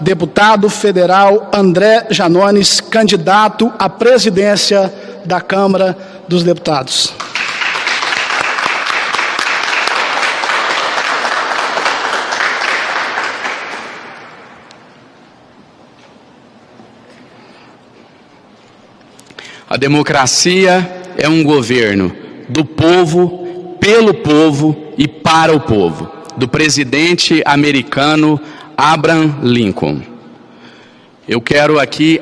deputado federal André Janones, candidato à presidência da Câmara dos Deputados. A democracia é um governo do povo, pelo povo e para o povo, do presidente americano Abraham Lincoln. Eu quero aqui,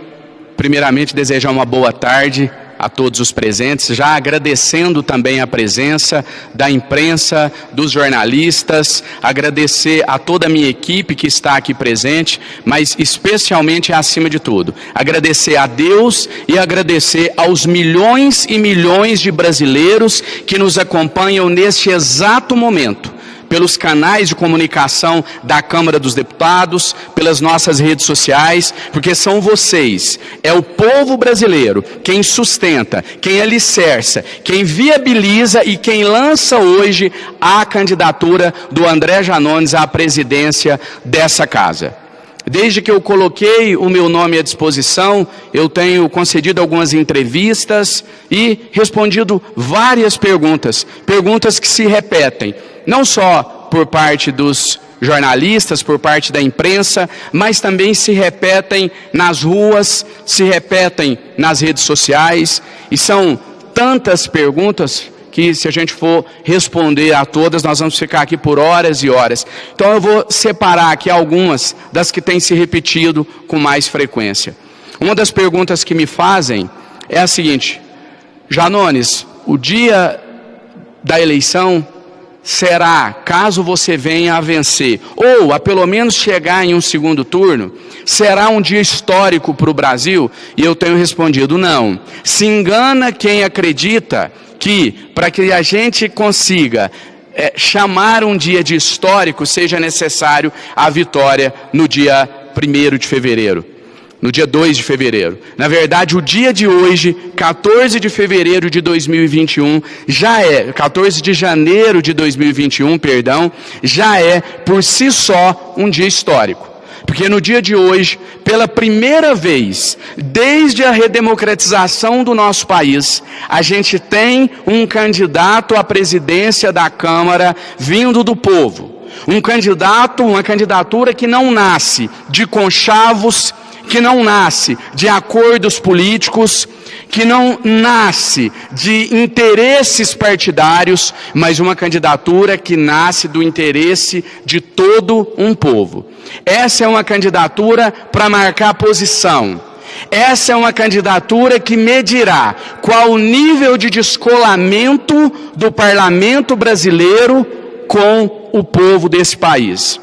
primeiramente, desejar uma boa tarde a todos os presentes, já agradecendo também a presença da imprensa, dos jornalistas, agradecer a toda a minha equipe que está aqui presente, mas especialmente, acima de tudo, agradecer a Deus e agradecer aos milhões e milhões de brasileiros que nos acompanham neste exato momento, pelos canais de comunicação da Câmara dos Deputados, pelas nossas redes sociais, porque são vocês, é o povo brasileiro, quem sustenta, quem alicerça, quem viabiliza e quem lança hoje a candidatura do André Janones à presidência dessa casa. Desde que eu coloquei o meu nome à disposição, eu tenho concedido algumas entrevistas e respondido várias perguntas que se repetem, não só por parte dos jornalistas, por parte da imprensa, mas também se repetem nas ruas, se repetem nas redes sociais, e são tantas perguntas que, se a gente for responder a todas, nós vamos ficar aqui por horas e horas. Então eu vou separar aqui algumas das que têm se repetido com mais frequência. Uma das perguntas que me fazem é a seguinte: Janones, o dia da eleição será, caso você venha a vencer, ou a pelo menos chegar em um segundo turno, será um dia histórico para o Brasil? E eu tenho respondido: não. Se engana quem acredita que, para que a gente consiga chamar um dia de histórico, seja necessário a vitória no dia 1º de fevereiro. No dia 2 de fevereiro. Na verdade, o dia de hoje, 14 de fevereiro de 2021, 14 de janeiro de 2021, perdão, já é, por si só, um dia histórico. Porque no dia de hoje, pela primeira vez, desde a redemocratização do nosso país, a gente tem um candidato à presidência da Câmara vindo do povo. Um candidato, uma candidatura que não nasce de conchavos, que não nasce de acordos políticos, que não nasce de interesses partidários, mas uma candidatura que nasce do interesse de todo um povo. Essa é uma candidatura para marcar posição. Essa é uma candidatura que medirá qual o nível de descolamento do parlamento brasileiro com o povo desse país.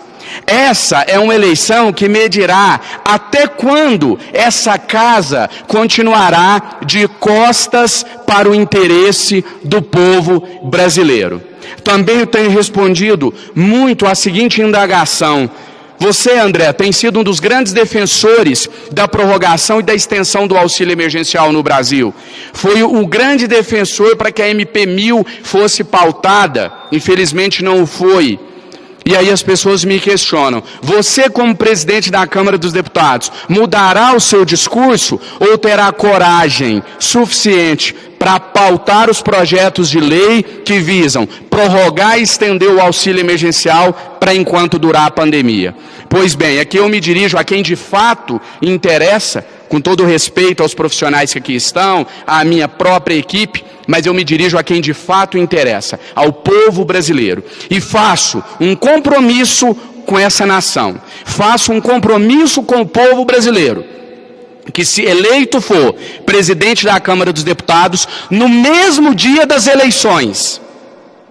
Essa é uma eleição que medirá até quando essa casa continuará de costas para o interesse do povo brasileiro. Também eu tenho respondido muito à seguinte indagação: você, André, tem sido um dos grandes defensores da prorrogação e da extensão do auxílio emergencial no Brasil. Foi o grande defensor para que a MP1000 fosse pautada. Infelizmente não o foi. E aí as pessoas me questionam: você, como presidente da Câmara dos Deputados, mudará o seu discurso ou terá coragem suficiente para pautar os projetos de lei que visam prorrogar e estender o auxílio emergencial para enquanto durar a pandemia? Pois bem, aqui eu me dirijo a quem de fato interessa, com todo respeito aos profissionais que aqui estão, à minha própria equipe, mas eu me dirijo a quem de fato interessa, ao povo brasileiro. E faço um compromisso com essa nação, faço um compromisso com o povo brasileiro, que se eleito for presidente da Câmara dos Deputados, no mesmo dia das eleições,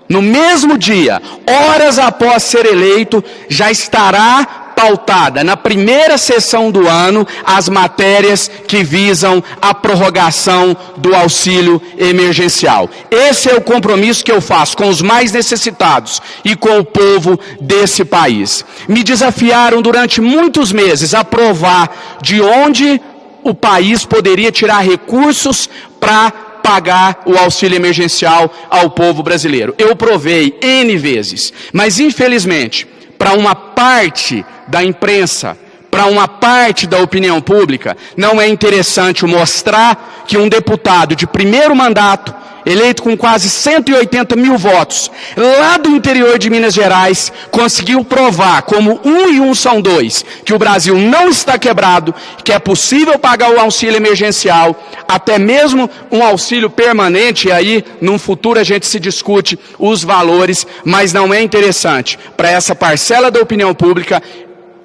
no mesmo dia, horas após ser eleito, já estará pautada na primeira sessão do ano as matérias que visam a prorrogação do auxílio emergencial. Esse é o compromisso que eu faço com os mais necessitados e com o povo desse país. Me desafiaram durante muitos meses a provar de onde o país poderia tirar recursos para pagar o auxílio emergencial ao povo brasileiro. Eu provei N vezes, mas infelizmente, para uma parte da imprensa, para uma parte da opinião pública, não é interessante mostrar que um deputado de primeiro mandato, eleito com quase 180 mil votos, lá do interior de Minas Gerais, conseguiu provar, como 1 e 1 são 2, que o Brasil não está quebrado, que é possível pagar o auxílio emergencial, até mesmo um auxílio permanente, e aí, num futuro a gente se discute os valores, mas não é interessante para essa parcela da opinião pública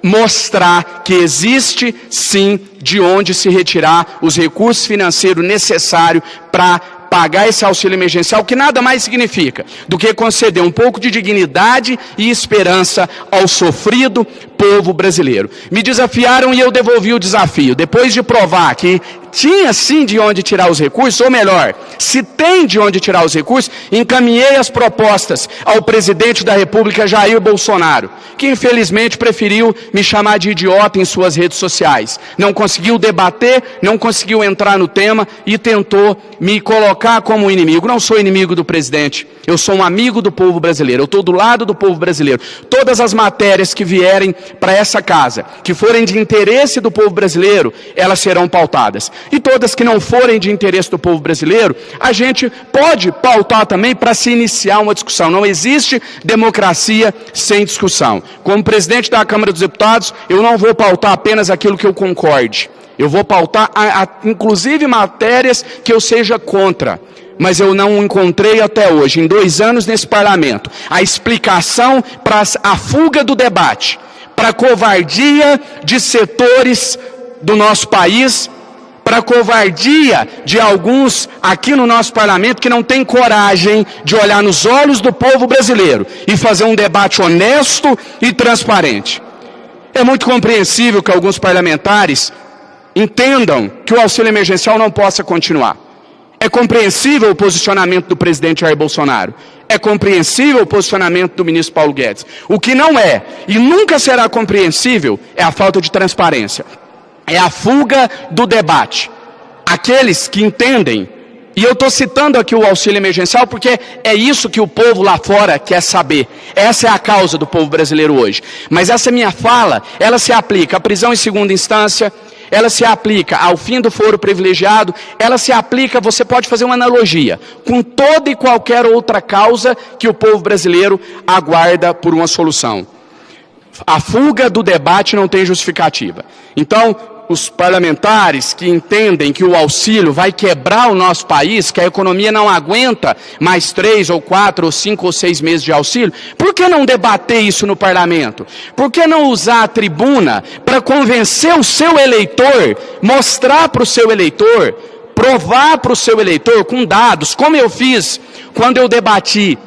mostrar que existe, sim, de onde se retirar os recursos financeiros necessários para pagar esse auxílio emergencial, que nada mais significa do que conceder um pouco de dignidade e esperança ao sofrido povo brasileiro. Me desafiaram e eu devolvi o desafio. Depois de provar que tinha sim de onde tirar os recursos, ou melhor, se tem de onde tirar os recursos, encaminhei as propostas ao presidente da República, Jair Bolsonaro, que infelizmente preferiu me chamar de idiota em suas redes sociais. Não conseguiu debater, não conseguiu entrar no tema e tentou me colocar como inimigo. Não sou inimigo do presidente, eu sou um amigo do povo brasileiro, eu estou do lado do povo brasileiro. Todas as matérias que vierem para essa casa, que forem de interesse do povo brasileiro, elas serão pautadas. E todas que não forem de interesse do povo brasileiro, a gente pode pautar também para se iniciar uma discussão. Não existe democracia sem discussão. Como presidente da Câmara dos Deputados, eu não vou pautar apenas aquilo que eu concorde. Eu vou pautar, inclusive, matérias que eu seja contra. Mas eu não encontrei até hoje, em 2 anos nesse parlamento, a explicação para a fuga do debate, para a covardia de setores do nosso país, para a covardia de alguns aqui no nosso parlamento que não tem coragem de olhar nos olhos do povo brasileiro e fazer um debate honesto e transparente. É muito compreensível que alguns parlamentares entendam que o auxílio emergencial não possa continuar. É compreensível o posicionamento do presidente Jair Bolsonaro. É compreensível o posicionamento do ministro Paulo Guedes. O que não é e nunca será compreensível é a falta de transparência. É a fuga do debate. Aqueles que entendem, e eu estou citando aqui o auxílio emergencial porque é isso que o povo lá fora quer saber. Essa é a causa do povo brasileiro hoje. Mas essa minha fala, ela se aplica à prisão em segunda instância, ela se aplica ao fim do foro privilegiado, ela se aplica, você pode fazer uma analogia, com toda e qualquer outra causa que o povo brasileiro aguarda por uma solução. A fuga do debate não tem justificativa. Então, os parlamentares que entendem que o auxílio vai quebrar o nosso país, que a economia não aguenta mais 3 ou 4 ou 5 ou 6 meses de auxílio, por que não debater isso no parlamento? Por que não usar a tribuna para convencer o seu eleitor, mostrar para o seu eleitor, provar para o seu eleitor com dados, como eu fiz quando eu debati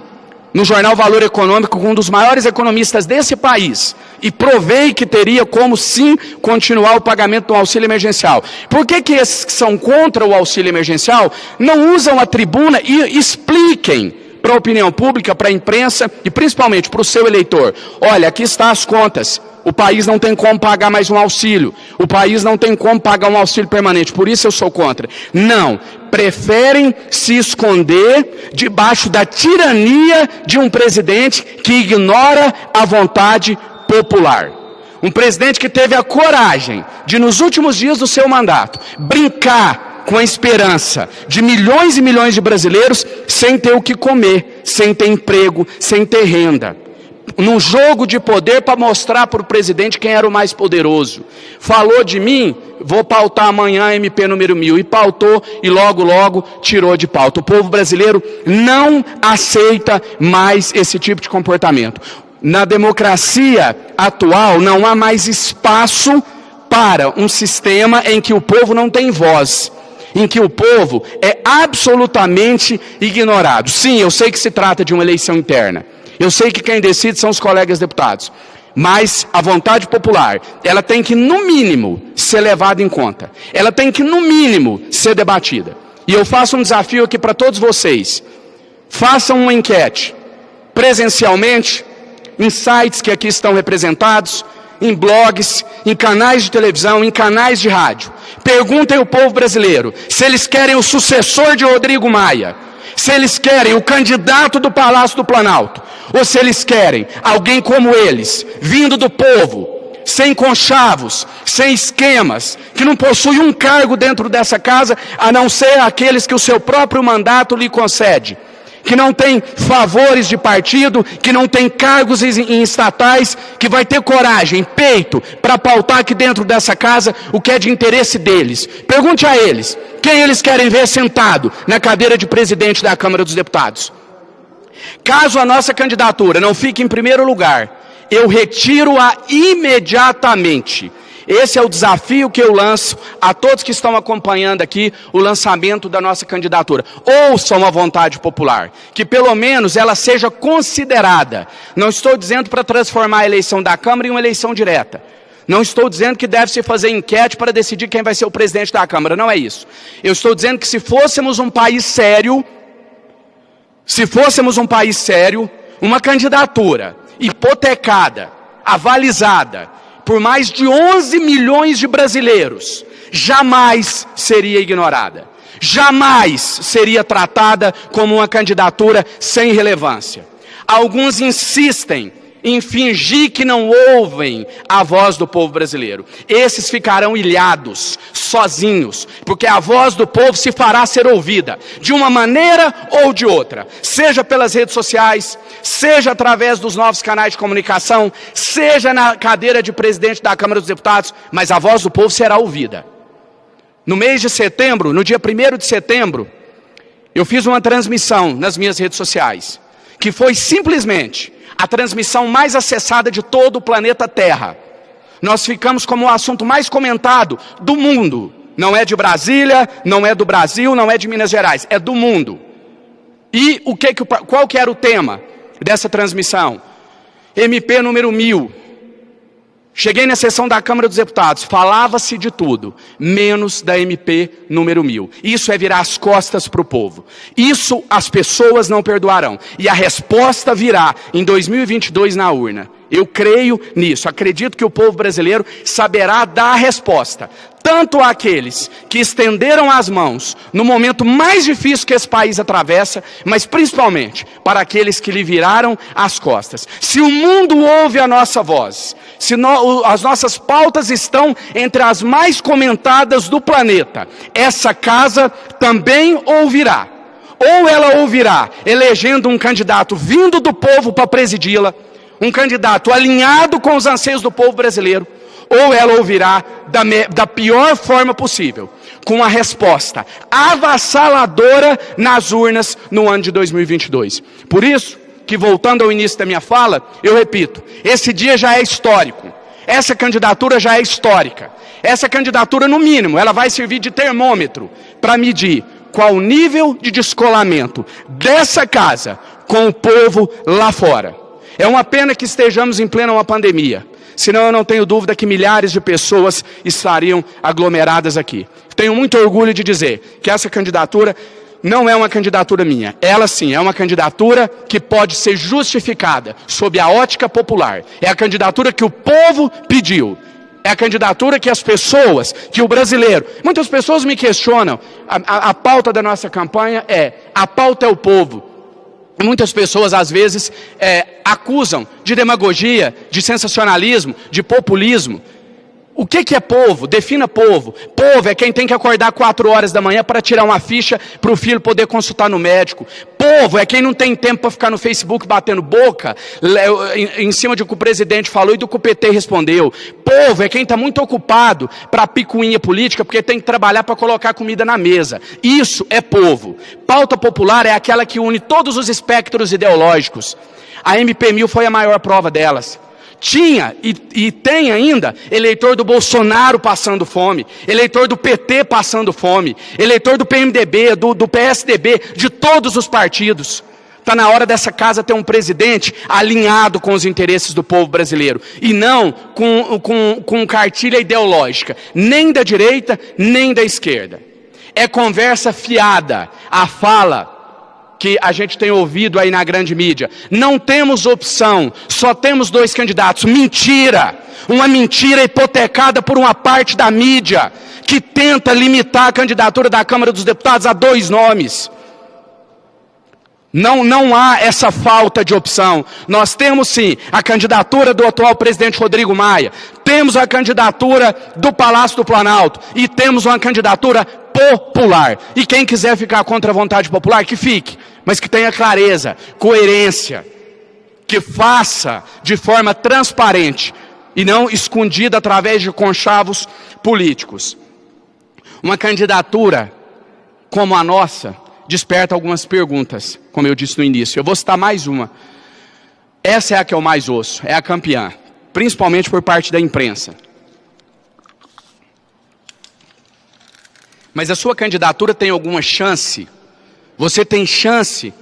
no jornal Valor Econômico com um dos maiores economistas desse país, e provei que teria como sim continuar o pagamento do auxílio emergencial. Por que esses que são contra o auxílio emergencial não usam a tribuna e expliquem para a opinião pública, para a imprensa e principalmente para o seu eleitor? Olha, aqui estão as contas. O país não tem como pagar mais um auxílio. O país não tem como pagar um auxílio permanente. Por isso eu sou contra. Não. Preferem se esconder debaixo da tirania de um presidente que ignora a vontade popular. Um presidente que teve a coragem de, nos últimos dias do seu mandato, brincar com a esperança de milhões e milhões de brasileiros sem ter o que comer, sem ter emprego, sem ter renda. Num jogo de poder para mostrar para o presidente quem era o mais poderoso. Falou de mim, vou pautar amanhã MP número 1000. E pautou e logo, logo tirou de pauta. O povo brasileiro não aceita mais esse tipo de comportamento. Na democracia atual não há mais espaço para um sistema em que o povo não tem voz, em que o povo é absolutamente ignorado. Sim, eu sei que se trata de uma eleição interna. Eu sei que quem decide são os colegas deputados. Mas a vontade popular, ela tem que, no mínimo, ser levada em conta. Ela tem que, no mínimo, ser debatida. E eu faço um desafio aqui para todos vocês. Façam uma enquete, presencialmente, em sites que aqui estão representados, em blogs, em canais de televisão, em canais de rádio. Perguntem ao povo brasileiro se eles querem o sucessor de Rodrigo Maia, se eles querem o candidato do Palácio do Planalto, ou se eles querem alguém como eles, vindo do povo, sem conchavos, sem esquemas, que não possui um cargo dentro dessa casa, a não ser aqueles que o seu próprio mandato lhe concede, que não tem favores de partido, que não tem cargos em estatais, que vai ter coragem, peito, para pautar aqui dentro dessa casa o que é de interesse deles. Pergunte a eles, quem eles querem ver sentado na cadeira de presidente da Câmara dos Deputados. Caso a nossa candidatura não fique em primeiro lugar, eu retiro-a imediatamente. Esse é o desafio que eu lanço a todos que estão acompanhando aqui o lançamento da nossa candidatura. Ouçam a vontade popular, que pelo menos ela seja considerada. Não estou dizendo para transformar a eleição da Câmara em uma eleição direta. Não estou dizendo que deve-se fazer enquete para decidir quem vai ser o presidente da Câmara, não é isso. Eu estou dizendo que se fôssemos um país sério, uma candidatura hipotecada, avalizada, por mais de 11 milhões de brasileiros, jamais seria ignorada. Jamais seria tratada como uma candidatura sem relevância. Alguns insistem em fingir que não ouvem a voz do povo brasileiro. Esses ficarão ilhados, sozinhos, porque a voz do povo se fará ser ouvida, de uma maneira ou de outra, seja pelas redes sociais, seja através dos novos canais de comunicação, seja na cadeira de presidente da Câmara dos Deputados, mas a voz do povo será ouvida. No mês de setembro, no dia 1º de setembro, eu fiz uma transmissão nas minhas redes sociais, que foi simplesmente a transmissão mais acessada de todo o planeta Terra. Nós ficamos como o assunto mais comentado do mundo. Não é de Brasília, não é do Brasil, não é de Minas Gerais, é do mundo. E qual que era o tema dessa transmissão? MP número 1000. Cheguei na sessão da Câmara dos Deputados, falava-se de tudo, menos da MP número 1000. Isso é virar as costas para o povo. Isso as pessoas não perdoarão. E a resposta virá em 2022 na urna. Eu creio nisso, acredito que o povo brasileiro saberá dar a resposta, tanto àqueles que estenderam as mãos no momento mais difícil que esse país atravessa, mas principalmente para aqueles que lhe viraram as costas. Se o mundo ouve a nossa voz, se as nossas pautas estão entre as mais comentadas do planeta, essa casa também ouvirá. Ou ela ouvirá elegendo um candidato vindo do povo para presidi-la, um candidato alinhado com os anseios do povo brasileiro, ou ela ouvirá da pior forma possível, com a resposta avassaladora nas urnas no ano de 2022. Por isso, que voltando ao início da minha fala, eu repito, esse dia já é histórico, essa candidatura já é histórica, essa candidatura no mínimo, ela vai servir de termômetro para medir qual o nível de descolamento dessa casa com o povo lá fora. É uma pena que estejamos em plena uma pandemia, senão eu não tenho dúvida que milhares de pessoas estariam aglomeradas aqui. Tenho muito orgulho de dizer que essa candidatura não é uma candidatura minha. Ela sim é uma candidatura que pode ser justificada sob a ótica popular. É a candidatura que o povo pediu. É a candidatura que as pessoas, que o brasileiro... Muitas pessoas me questionam, a pauta da nossa campanha a pauta é o povo. Muitas pessoas, às vezes, acusam de demagogia, de sensacionalismo, de populismo. O que é povo? Defina povo. Povo é quem tem que acordar 4 horas da manhã para tirar uma ficha para o filho poder consultar no médico. Povo é quem não tem tempo para ficar no Facebook batendo boca em cima de o que o presidente falou e do que o PT respondeu. Povo é quem está muito ocupado para a picuinha política porque tem que trabalhar para colocar comida na mesa. Isso é povo. Pauta popular é aquela que une todos os espectros ideológicos. A MP 1000 foi a maior prova delas. Tinha e tem ainda eleitor do Bolsonaro passando fome, eleitor do PT passando fome, eleitor do PMDB, do PSDB, de todos os partidos. Está na hora dessa casa ter um presidente alinhado com os interesses do povo brasileiro e não com cartilha ideológica, nem da direita, nem da esquerda. É conversa fiada, a fala que a gente tem ouvido aí na grande mídia. Não temos opção, só temos 2 candidatos. Mentira! Uma mentira hipotecada por uma parte da mídia que tenta limitar a candidatura da Câmara dos Deputados a 2 nomes. Não há essa falta de opção. Nós temos sim a candidatura do atual presidente Rodrigo Maia, temos a candidatura do Palácio do Planalto e temos uma candidatura popular. E quem quiser ficar contra a vontade popular, que fique, mas que tenha clareza, coerência, que faça de forma transparente e não escondida através de conchavos políticos. Uma candidatura como a nossa desperta algumas perguntas, como eu disse no início. Eu vou citar mais uma. Essa é a que eu mais ouço, é a campeã, principalmente por parte da imprensa. Mas a sua candidatura tem alguma chance? Você tem chance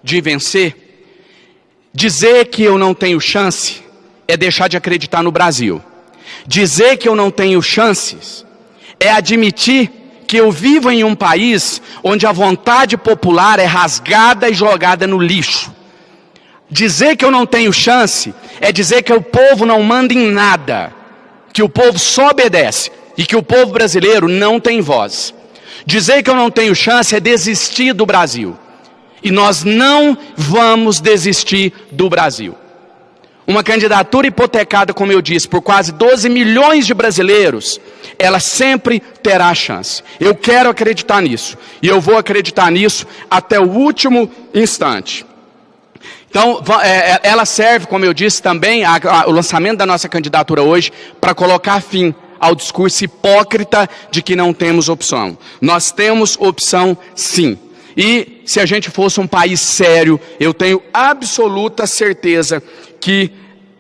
de vencer? Dizer que eu não tenho chance é deixar de acreditar no Brasil. Dizer que eu não tenho chances é admitir que eu vivo em um país onde a vontade popular é rasgada e jogada no lixo. Dizer que eu não tenho chance é dizer que o povo não manda em nada, que o povo só obedece e que o povo brasileiro não tem voz. Dizer que eu não tenho chance é desistir do Brasil. E nós não vamos desistir do Brasil. Uma candidatura hipotecada, como eu disse, por quase 12 milhões de brasileiros, ela sempre terá chance. Eu quero acreditar nisso. E eu vou acreditar nisso até o último instante. Então, ela serve, como eu disse também, o lançamento da nossa candidatura hoje, para colocar fim ao discurso hipócrita de que não temos opção. Nós temos opção sim. E se a gente fosse um país sério, eu tenho absoluta certeza que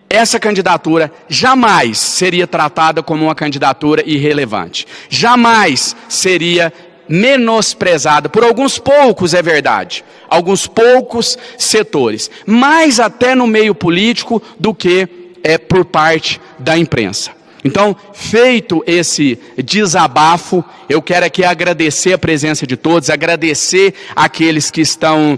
essa candidatura jamais seria tratada como uma candidatura irrelevante. Jamais seria menosprezada por alguns poucos, é verdade, alguns poucos setores, mais até no meio político do que por parte da imprensa. Então, feito esse desabafo, eu quero aqui agradecer a presença de todos, agradecer àqueles que estão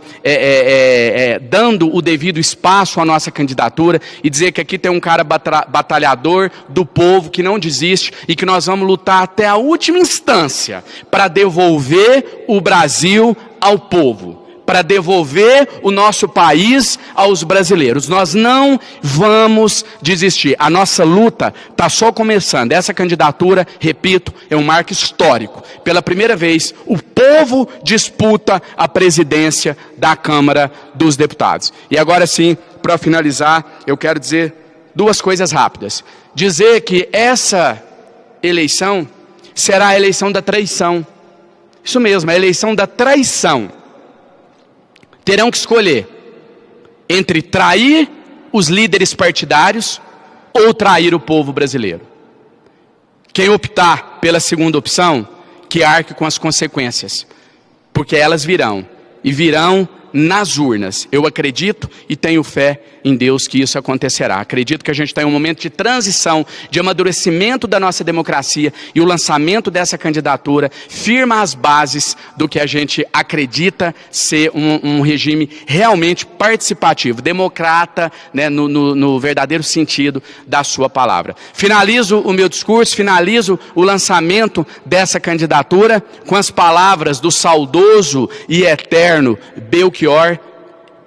dando o devido espaço à nossa candidatura e dizer que aqui tem um cara batalhador do povo que não desiste e que nós vamos lutar até a última instância para devolver o Brasil ao povo, para devolver o nosso país aos brasileiros. Nós não vamos desistir. A nossa luta está só começando. Essa candidatura, repito, é um marco histórico. Pela primeira vez, o povo disputa a presidência da Câmara dos Deputados. E agora sim, para finalizar, eu quero dizer duas coisas rápidas. Dizer que essa eleição será a eleição da traição. Isso mesmo, a eleição da traição. Terão que escolher entre trair os líderes partidários ou trair o povo brasileiro. Quem optar pela segunda opção, que arque com as consequências, porque elas virão, e virão nas urnas. Eu acredito e tenho fé em Deus que isso acontecerá. Acredito que a gente está em um momento de transição, de amadurecimento da nossa democracia, e o lançamento dessa candidatura firma as bases do que a gente acredita ser um regime realmente participativo, democrata, né, no verdadeiro sentido da sua palavra. Finalizo o meu discurso, finalizo o lançamento dessa candidatura com as palavras do saudoso e eterno Belchior,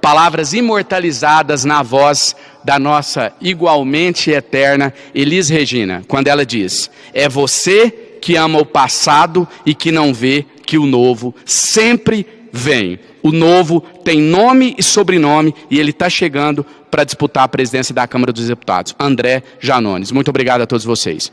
palavras imortalizadas na voz da nossa igualmente eterna Elis Regina, quando ela diz: é você que ama o passado e que não vê que o novo sempre vem. O novo tem nome e sobrenome e ele está chegando para disputar a presidência da Câmara dos Deputados. André Janones. Muito obrigado a todos vocês.